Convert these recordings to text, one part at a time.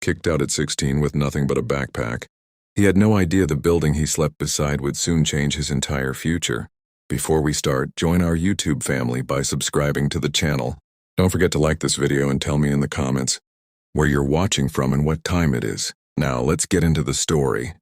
kicked out at 16 with nothing but a backpack. He had no idea the building he slept beside would soon change his entire future. Before we start, join our YouTube family by subscribing to the channel. Don't forget to like this video and tell me in the comments where you're watching from and what time it is. Now, let's get into the story.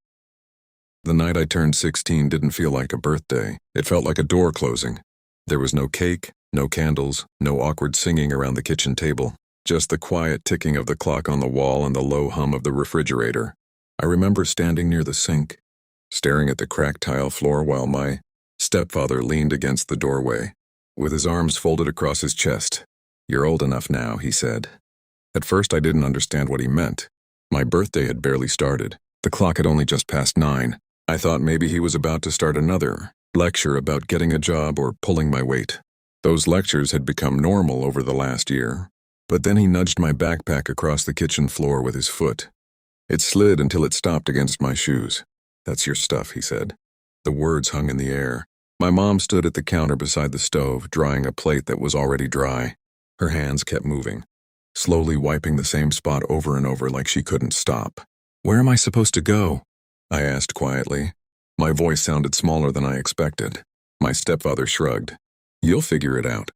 The night I turned 16 didn't feel like a birthday. It felt like a door closing. There was no cake, no candles, no awkward singing around the kitchen table. Just the quiet ticking of the clock on the wall and the low hum of the refrigerator. I remember standing near the sink, staring at the cracked tile floor while my stepfather leaned against the doorway, with his arms folded across his chest. "You're old enough now," he said. At first I didn't understand what he meant. My birthday had barely started. The clock had only just passed 9. I thought maybe he was about to start another lecture about getting a job or pulling my weight. Those lectures had become normal over the last year. But then he nudged my backpack across the kitchen floor with his foot. It slid until it stopped against my shoes. "That's your stuff," he said. The words hung in the air. My mom stood at the counter beside the stove, drying a plate that was already dry. Her hands kept moving, slowly wiping the same spot over and over like she couldn't stop. "Where am I supposed to go?" I asked quietly. My voice sounded smaller than I expected. My stepfather shrugged. "You'll figure it out."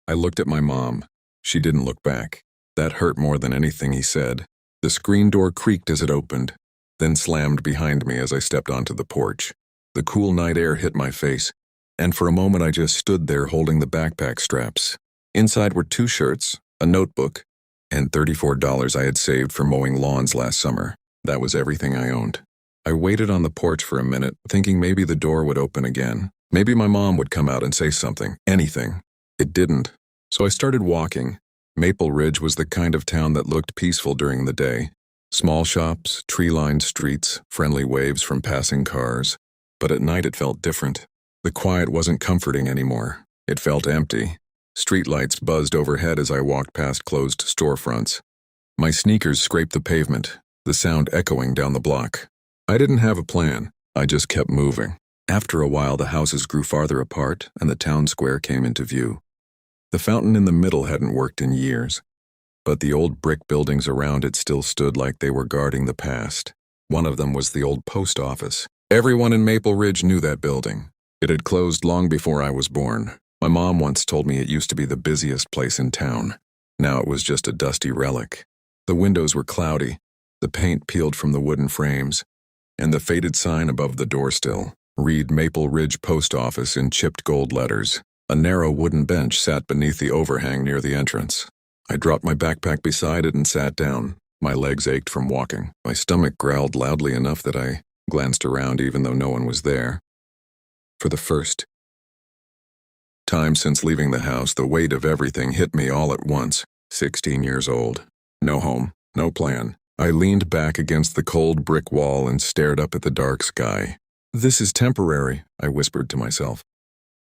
I looked at my mom. She didn't look back. That hurt more than anything he said. The screen door creaked as it opened, then slammed behind me as I stepped onto the porch. The cool night air hit my face, and for a moment I just stood there holding the backpack straps. Inside were 2 shirts, a notebook, and $34 I had saved for mowing lawns last summer. That was everything I owned. I waited on the porch for a minute, thinking maybe the door would open again. Maybe my mom would come out and say something, anything. It didn't. So I started walking. Maple Ridge was the kind of town that looked peaceful during the day. Small shops, tree-lined streets, friendly waves from passing cars. But at night it felt different. The quiet wasn't comforting anymore. It felt empty. Streetlights buzzed overhead as I walked past closed storefronts. My sneakers scraped the pavement, the sound echoing down the block. I didn't have a plan. I just kept moving. After a while, the houses grew farther apart and the town square came into view. The fountain in the middle hadn't worked in years, but the old brick buildings around it still stood like they were guarding the past. One of them was the old post office. Everyone in Maple Ridge knew that building. It had closed long before I was born. My mom once told me it used to be the busiest place in town. Now it was just a dusty relic. The windows were cloudy, the paint peeled from the wooden frames, and the faded sign above the door still read Maple Ridge Post Office in chipped gold letters. A narrow wooden bench sat beneath the overhang near the entrance. I dropped my backpack beside it and sat down. My legs ached from walking. My stomach growled loudly enough that I glanced around even though no one was there. For the first time since leaving the house, the weight of everything hit me all at once. 16 years old. No home, no plan. I leaned back against the cold brick wall and stared up at the dark sky. "This is temporary," I whispered to myself.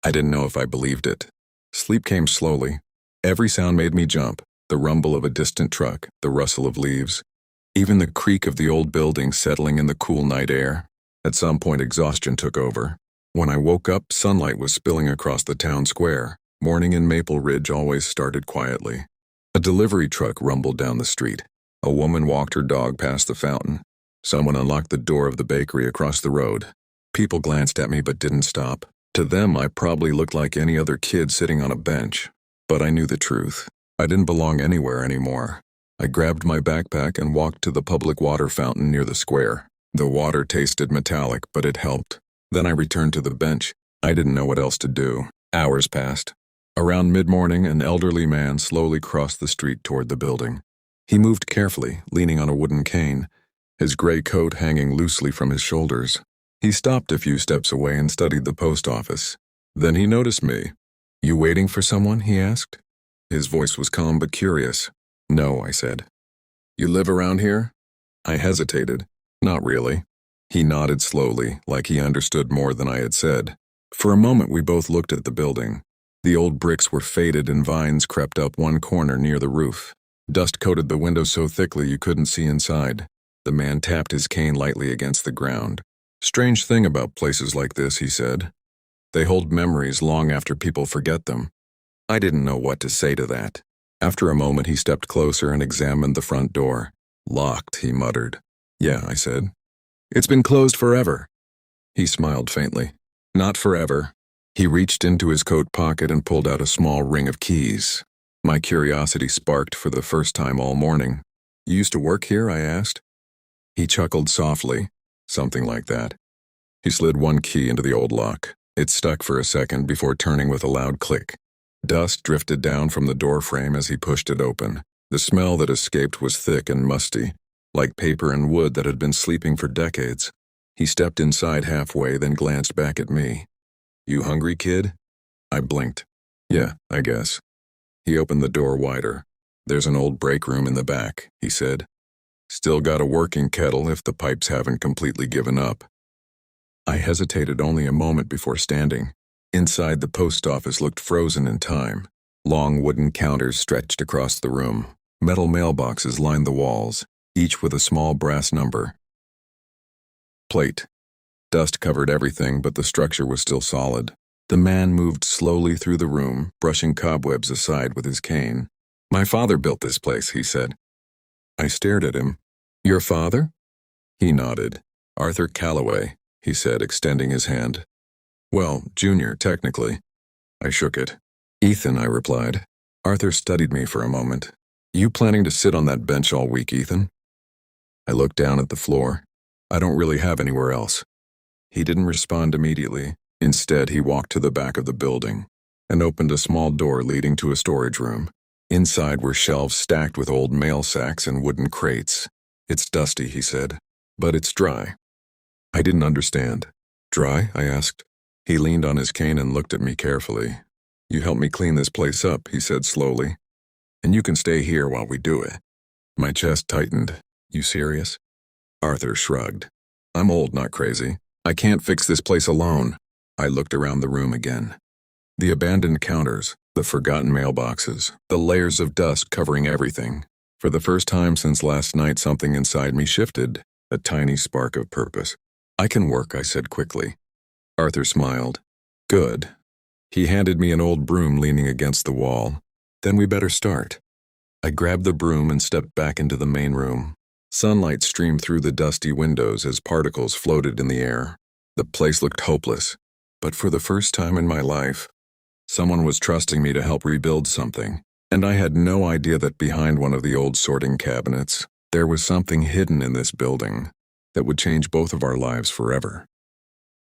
I didn't know if I believed it. Sleep came slowly. Every sound made me jump. The rumble of a distant truck, the rustle of leaves, even the creak of the old building settling in the cool night air. At some point, exhaustion took over. When I woke up, sunlight was spilling across the town square. Morning in Maple Ridge always started quietly. A delivery truck rumbled down the street. A woman walked her dog past the fountain. Someone unlocked the door of the bakery across the road. People glanced at me but didn't stop. To them, I probably looked like any other kid sitting on a bench. But I knew the truth. I didn't belong anywhere anymore. I grabbed my backpack and walked to the public water fountain near the square. The water tasted metallic, but it helped. Then I returned to the bench. I didn't know what else to do. Hours passed. Around mid-morning, an elderly man slowly crossed the street toward the building. He moved carefully, leaning on a wooden cane, his gray coat hanging loosely from his shoulders. He stopped a few steps away and studied the post office. Then he noticed me. "You waiting for someone?" he asked. His voice was calm but curious. "No," I said. "You live around here?" I hesitated. "Not really." He nodded slowly, like he understood more than I had said. For a moment we both looked at the building. The old bricks were faded and vines crept up one corner near the roof. Dust coated the windows so thickly you couldn't see inside. The man tapped his cane lightly against the ground. "Strange thing about places like this," he said. "They hold memories long after people forget them." I didn't know what to say to that. After a moment, he stepped closer and examined the front door. Locked, he muttered. Yeah, I said. It's been closed forever. He smiled faintly. Not forever. He reached into his coat pocket and pulled out a small ring of keys. My curiosity sparked for the first time all morning. You used to work here? I asked. He chuckled softly. Something like that. He slid one key into the old lock. It stuck for a second before turning with a loud click. Dust drifted down from the door frame as he pushed it open. The smell that escaped was thick and musty, like paper and wood that had been sleeping for decades. He stepped inside halfway, then glanced back at me. You hungry, kid? I blinked. Yeah, I guess. He opened the door wider. There's an old break room in the back, he said. Still got a working kettle if the pipes haven't completely given up. I hesitated only a moment before standing. Inside, the post office looked frozen in time. Long wooden counters stretched across the room. Metal mailboxes lined the walls, each with a small brass number. Plate. Dust covered everything, but the structure was still solid. The man moved slowly through the room, brushing cobwebs aside with his cane. My father built this place, he said. I stared at him. Your father? He nodded. Arthur Calloway, he said, extending his hand. Well, Junior, technically. I shook it. Ethan, I replied. Arthur studied me for a moment. You planning to sit on that bench all week, Ethan? I looked down at the floor. I don't really have anywhere else. He didn't respond immediately. Instead, he walked to the back of the building and opened a small door leading to a storage room. Inside were shelves stacked with old mail sacks and wooden crates. It's dusty, he said, but it's dry. I didn't understand. Dry? I asked. He leaned on his cane and looked at me carefully. You help me clean this place up, he said slowly. And you can stay here while we do it. My chest tightened. You serious? Arthur shrugged. I'm old, not crazy. I can't fix this place alone. I looked around the room again. The abandoned counters, the forgotten mailboxes, the layers of dust covering everything. For the first time since last night, something inside me shifted, a tiny spark of purpose. I can work, I said quickly. Arthur smiled. Good. He handed me an old broom leaning against the wall. Then we better start. I grabbed the broom and stepped back into the main room. Sunlight streamed through the dusty windows as particles floated in the air. The place looked hopeless, but for the first time in my life, someone was trusting me to help rebuild something, and I had no idea that behind one of the old sorting cabinets, there was something hidden in this building that would change both of our lives forever.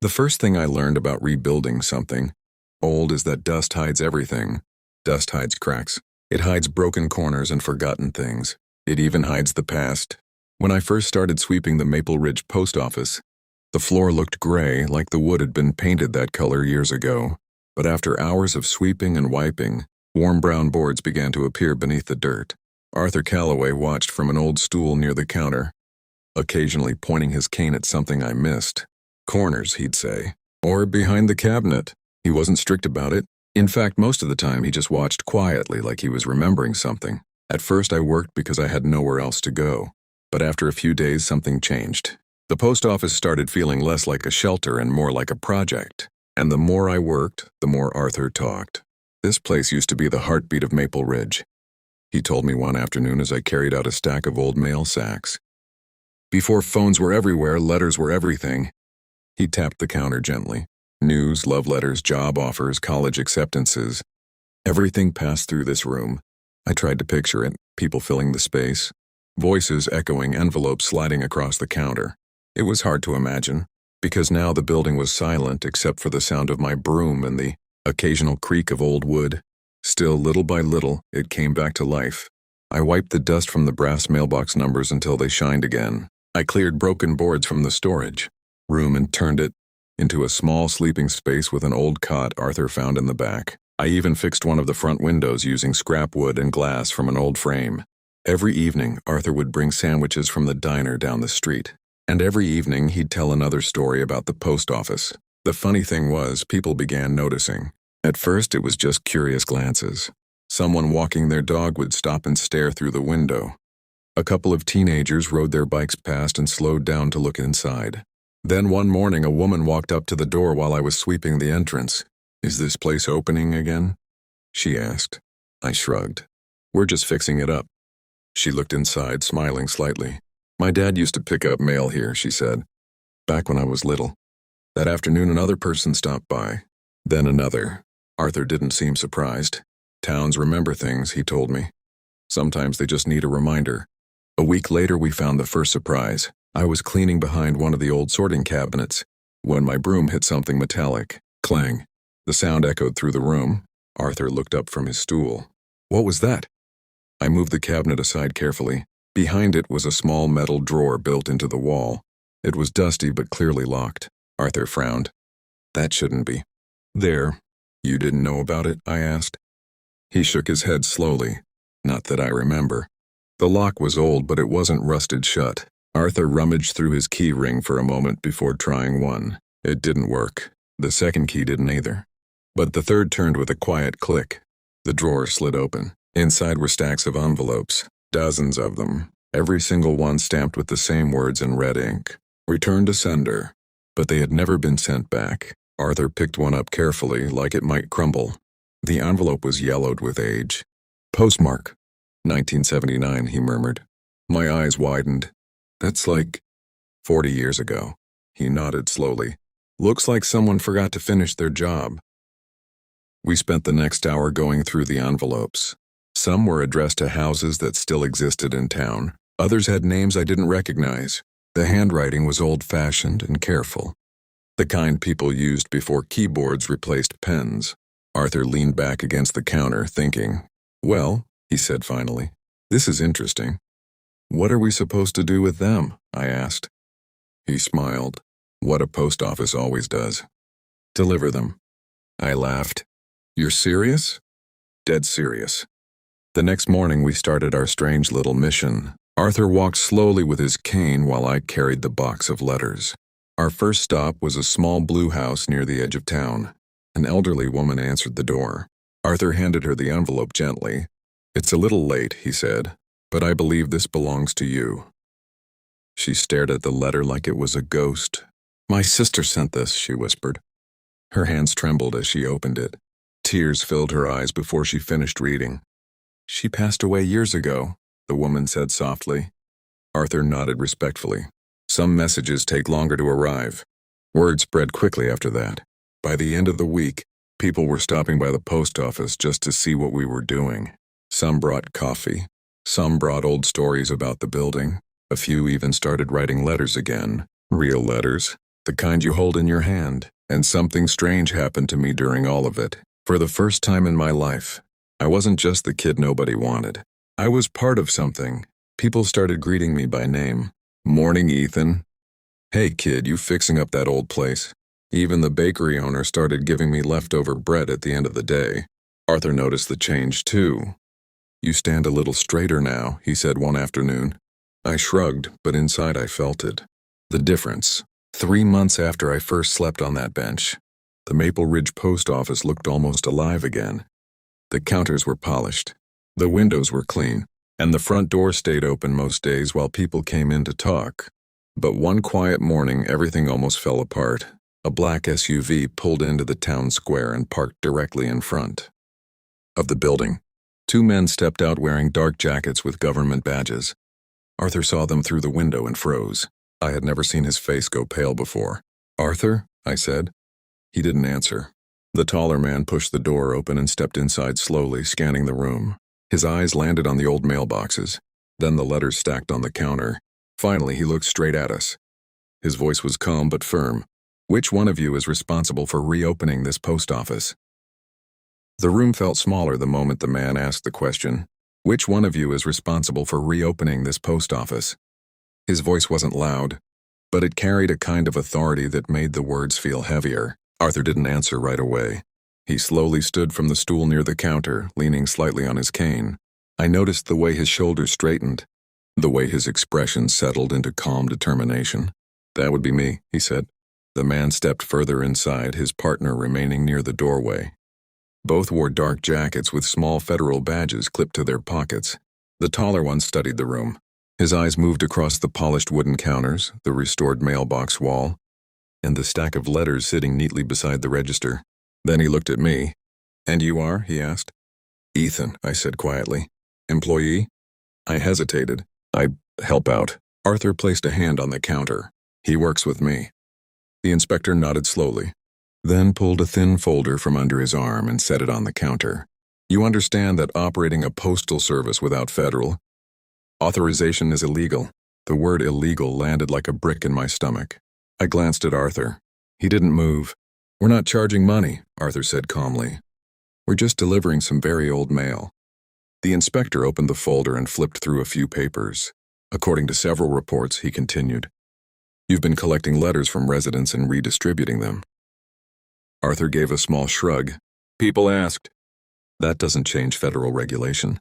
The first thing I learned about rebuilding something old is that dust hides everything. Dust hides cracks. It hides broken corners and forgotten things. It even hides the past. When I first started sweeping the Maple Ridge post office, the floor looked gray, like the wood had been painted that color years ago. But after hours of sweeping and wiping, warm brown boards began to appear beneath the dirt. Arthur Calloway watched from an old stool near the counter, occasionally pointing his cane at something I missed. Corners, he'd say. Or behind the cabinet. He wasn't strict about it. In fact, most of the time he just watched quietly like he was remembering something. At first I worked because I had nowhere else to go. But after a few days, something changed. The post office started feeling less like a shelter and more like a project. And the more I worked, the more Arthur talked. This place used to be the heartbeat of Maple Ridge. He told me one afternoon as I carried out a stack of old mail sacks. Before phones were everywhere, letters were everything. He tapped the counter gently. News, love letters, job offers, college acceptances. Everything passed through this room. I tried to picture it, people filling the space. Voices echoing, envelopes sliding across the counter. It was hard to imagine, because now the building was silent except for the sound of my broom and the occasional creak of old wood. Still, little by little, it came back to life. I wiped the dust from the brass mailbox numbers until they shined again. I cleared broken boards from the storage room and turned it into a small sleeping space with an old cot Arthur found in the back. I even fixed one of the front windows using scrap wood and glass from an old frame. Every evening, Arthur would bring sandwiches from the diner down the street. And every evening, he'd tell another story about the post office. The funny thing was, people began noticing. At first, it was just curious glances. Someone walking their dog would stop and stare through the window. A couple of teenagers rode their bikes past and slowed down to look inside. Then one morning, a woman walked up to the door while I was sweeping the entrance. "Is this place opening again?" she asked. I shrugged. "We're just fixing it up." She looked inside, smiling slightly. My dad used to pick up mail here, she said, back when I was little. That afternoon, another person stopped by. Then another. Arthur didn't seem surprised. Towns remember things, he told me. Sometimes they just need a reminder. A week later, we found the first surprise. I was cleaning behind one of the old sorting cabinets when my broom hit something metallic. Clang. The sound echoed through the room. Arthur looked up from his stool. What was that? I moved the cabinet aside carefully. Behind it was a small metal drawer built into the wall. It was dusty but clearly locked. Arthur frowned. That shouldn't be. There. You didn't know about it? I asked. He shook his head slowly. Not that I remember. The lock was old, but it wasn't rusted shut. Arthur rummaged through his key ring for a moment before trying one. It didn't work. The second key didn't either. But the third turned with a quiet click. The drawer slid open. Inside were stacks of envelopes, dozens of them, every single one stamped with the same words in red ink. Return to sender. But they had never been sent back. Arthur picked one up carefully, like it might crumble. The envelope was yellowed with age. Postmark. 1979, he murmured. My eyes widened. That's like 40 years ago. He nodded slowly. Looks like someone forgot to finish their job. We spent the next hour going through the envelopes. Some were addressed to houses that still existed in town. Others had names I didn't recognize. The handwriting was old-fashioned and careful. The kind people used before keyboards replaced pens. Arthur leaned back against the counter, thinking. Well, he said finally, this is interesting. What are we supposed to do with them? I asked. He smiled. What a post office always does. Deliver them. I laughed. You're serious? Dead serious. The next morning we started our strange little mission. Arthur walked slowly with his cane while I carried the box of letters. Our first stop was a small blue house near the edge of town. An elderly woman answered the door. Arthur handed her the envelope gently. It's a little late, he said, but I believe this belongs to you. She stared at the letter like it was a ghost. My sister sent this, she whispered. Her hands trembled as she opened it. Tears filled her eyes before she finished reading. She passed away years ago, the woman said softly. Arthur nodded respectfully. Some messages take longer to arrive. Word spread quickly after that. By the end of the week, people were stopping by the post office just to see what we were doing. Some brought coffee. Some brought old stories about the building. A few even started writing letters again. Real letters. The kind you hold in your hand. And something strange happened to me during all of it. For the first time in my life, I wasn't just the kid nobody wanted. I was part of something. People started greeting me by name. Morning, Ethan. Hey, kid, you fixing up that old place? Even the bakery owner started giving me leftover bread at the end of the day. Arthur noticed the change, too. You stand a little straighter now, he said one afternoon. I shrugged, but inside I felt it. The difference. 3 months after I first slept on that bench, the Maple Ridge post office looked almost alive again. The counters were polished. The windows were clean, and the front door stayed open most days while people came in to talk. But one quiet morning, everything almost fell apart. A black SUV pulled into the town square and parked directly in front of the building. 2 men stepped out wearing dark jackets with government badges. Arthur saw them through the window and froze. I had never seen his face go pale before. Arthur? I said. He didn't answer. The taller man pushed the door open and stepped inside slowly, scanning the room. His eyes landed on the old mailboxes, then the letters stacked on the counter. Finally, he looked straight at us. His voice was calm but firm. Which one of you is responsible for reopening this post office? The room felt smaller the moment the man asked the question. Which one of you is responsible for reopening this post office? His voice wasn't loud, but it carried a kind of authority that made the words feel heavier. Arthur didn't answer right away. He slowly stood from the stool near the counter, leaning slightly on his cane. I noticed the way his shoulders straightened, the way his expression settled into calm determination. That would be me, he said. The man stepped further inside, his partner remaining near the doorway. Both wore dark jackets with small federal badges clipped to their pockets. The taller one studied the room. His eyes moved across the polished wooden counters, the restored mailbox wall, and the stack of letters sitting neatly beside the register. Then he looked at me. And you are? He asked. Ethan, I said quietly. Employee? I hesitated. "I help out." Arthur placed a hand on the counter. "He works with me." The inspector nodded slowly, then pulled a thin folder from under his arm and set it on the counter. "You understand that operating a postal service without federal authorization is illegal." The word illegal landed like a brick in my stomach. I glanced at Arthur. He didn't move. "We're not charging money," Arthur said calmly. "We're just delivering some very old mail." The inspector opened the folder and flipped through a few papers. "According to several reports," he continued, "you've been collecting letters from residents and redistributing them." Arthur gave a small shrug. "People asked." "That doesn't change federal regulation."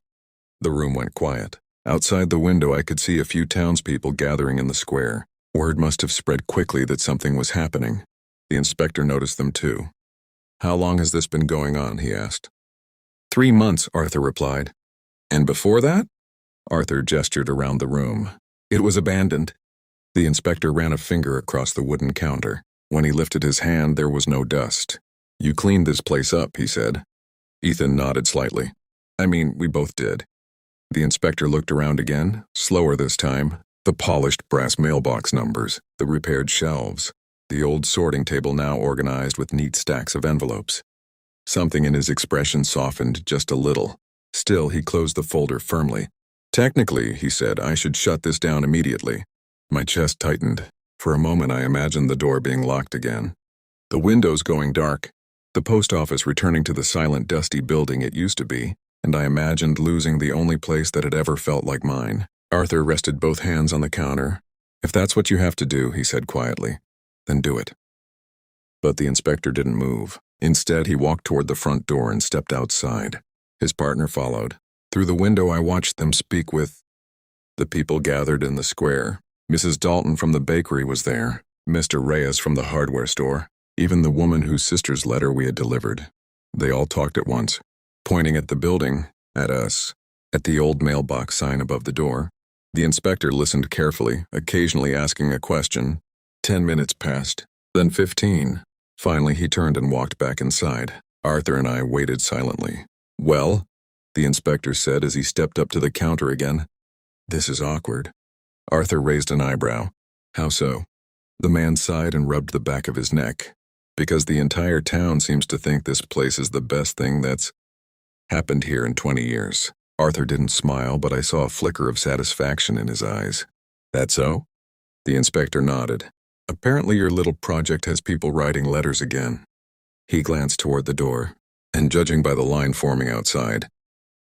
The room went quiet. Outside the window I could see a few townspeople gathering in the square. Word must have spread quickly that something was happening. The inspector noticed them too. "How long has this been going on?" he asked. 3 months, Arthur replied. "And before that?" Arthur gestured around the room. "It was abandoned." The inspector ran a finger across the wooden counter. When he lifted his hand, there was no dust. "You cleaned this place up," he said. Ethan nodded slightly. "I mean, we both did." The inspector looked around again, slower this time. The polished brass mailbox numbers, the repaired shelves, the old sorting table now organized with neat stacks of envelopes. Something in his expression softened just a little. Still, he closed the folder firmly. "Technically," he said, "I should shut this down immediately." My chest tightened. For a moment I imagined the door being locked again, the windows going dark, the post office returning to the silent, dusty building it used to be, and I imagined losing the only place that had ever felt like mine. Arthur rested both hands on the counter. "If that's what you have to do," he said quietly, "then do it." But the inspector didn't move. Instead, he walked toward the front door and stepped outside. His partner followed. Through the window I watched them speak with the people gathered in the square. Mrs. Dalton from the bakery was there, Mr. Reyes from the hardware store, even the woman whose sister's letter we had delivered. They all talked at once, pointing at the building, at us, at the old mailbox sign above the door. The inspector listened carefully, occasionally asking a question. 10 minutes passed, then 15. Finally, he turned and walked back inside. Arthur and I waited silently. "Well?" the inspector said as he stepped up to the counter again. "This is awkward." Arthur raised an eyebrow. "How so?" The man sighed and rubbed the back of his neck. "Because the entire town seems to think this place is the best thing that's happened here in 20 years. Arthur didn't smile, but I saw a flicker of satisfaction in his eyes. "That so?" The inspector nodded. "Apparently your little project has people writing letters again." He glanced toward the door, and judging by the line forming outside,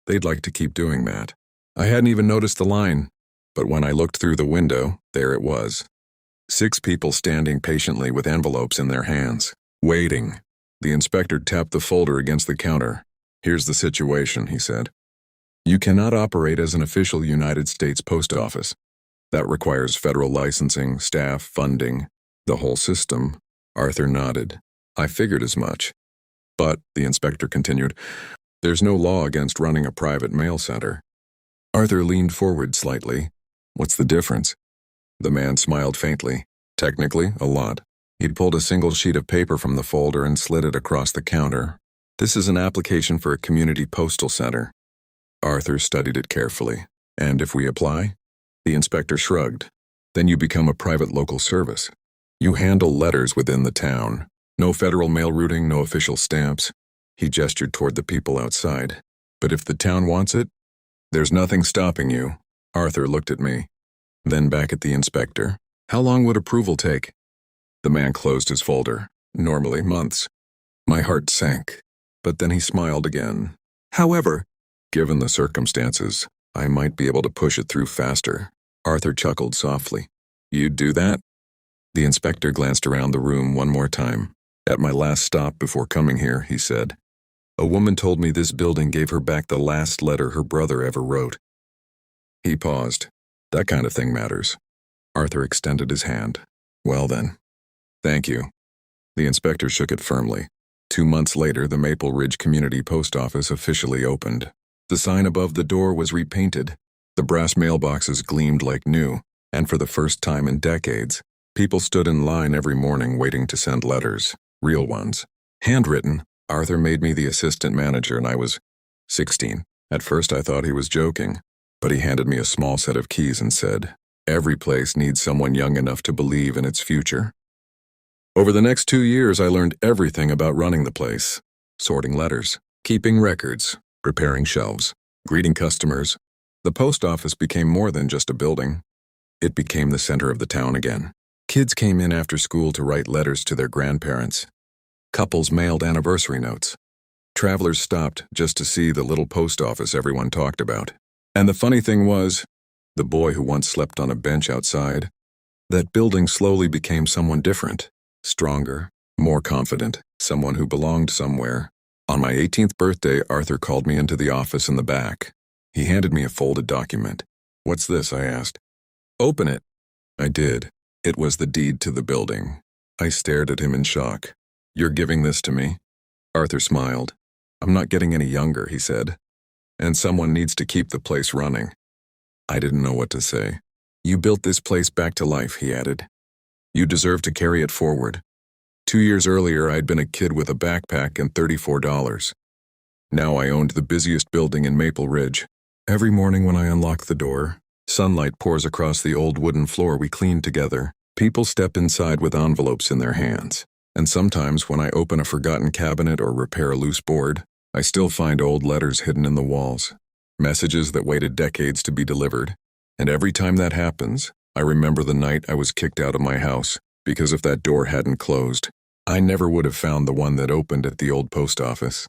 they'd like to keep doing that. I hadn't even noticed the line, but when I looked through the window, there it was. 6 people standing patiently with envelopes in their hands, waiting. The inspector tapped the folder against the counter. "Here's the situation," he said. "You cannot operate as an official United States post office. That requires federal licensing, staff, funding, the whole system." Arthur nodded. "I figured as much. But," the inspector continued, "there's no law against running a private mail center." Arthur leaned forward slightly. "What's the difference?" The man smiled faintly. "Technically, a lot." He'd pulled a single sheet of paper from the folder and slid it across the counter. "This is an application for a community postal center." Arthur studied it carefully. "And if we apply?" The inspector shrugged. "Then you become a private local service. You handle letters within the town. No federal mail routing, no official stamps." He gestured toward the people outside. "But if the town wants it, there's nothing stopping you." Arthur looked at me, then back at the inspector. "How long would approval take?" The man closed his folder. "Normally months." My heart sank, but then he smiled again. "However, given the circumstances, I might be able to push it through faster." Arthur chuckled softly. "You'd do that?" The inspector glanced around the room one more time. "At my last stop before coming here," he said, "a woman told me this building gave her back the last letter her brother ever wrote." He paused. "That kind of thing matters." Arthur extended his hand. "Well then, thank you." The inspector shook it firmly. 2 months later, the Maple Ridge Community Post Office officially opened. The sign above the door was repainted. The brass mailboxes gleamed like new, and for the first time in decades, people stood in line every morning waiting to send letters, real ones. Handwritten. Arthur made me the assistant manager and I was 16. At first I thought he was joking. But he handed me a small set of keys and said, "Every place needs someone young enough to believe in its future." Over the next 2 years, I learned everything about running the place: sorting letters, keeping records, preparing shelves, greeting customers. The post office became more than just a building. It became the center of the town again. Kids came in after school to write letters to their grandparents. Couples mailed anniversary notes. Travelers stopped just to see the little post office everyone talked about. And the funny thing was, the boy who once slept on a bench outside, that building slowly became someone different, stronger, more confident, someone who belonged somewhere. On my 18th birthday, Arthur called me into the office in the back. He handed me a folded document. "What's this?" I asked. "Open it." I did. It was the deed to the building. I stared at him in shock. "You're giving this to me?" Arthur smiled. "I'm not getting any younger," he said. "And someone needs to keep the place running." I didn't know what to say. "You built this place back to life," he added. "You deserve to carry it forward." 2 years earlier, I'd been a kid with a backpack and $34. Now I owned the busiest building in Maple Ridge. Every morning when I unlock the door, sunlight pours across the old wooden floor we cleaned together. People step inside with envelopes in their hands. And sometimes when I open a forgotten cabinet or repair a loose board, I still find old letters hidden in the walls, messages that waited decades to be delivered. And every time that happens, I remember the night I was kicked out of my house, because if that door hadn't closed, I never would have found the one that opened at the old post office.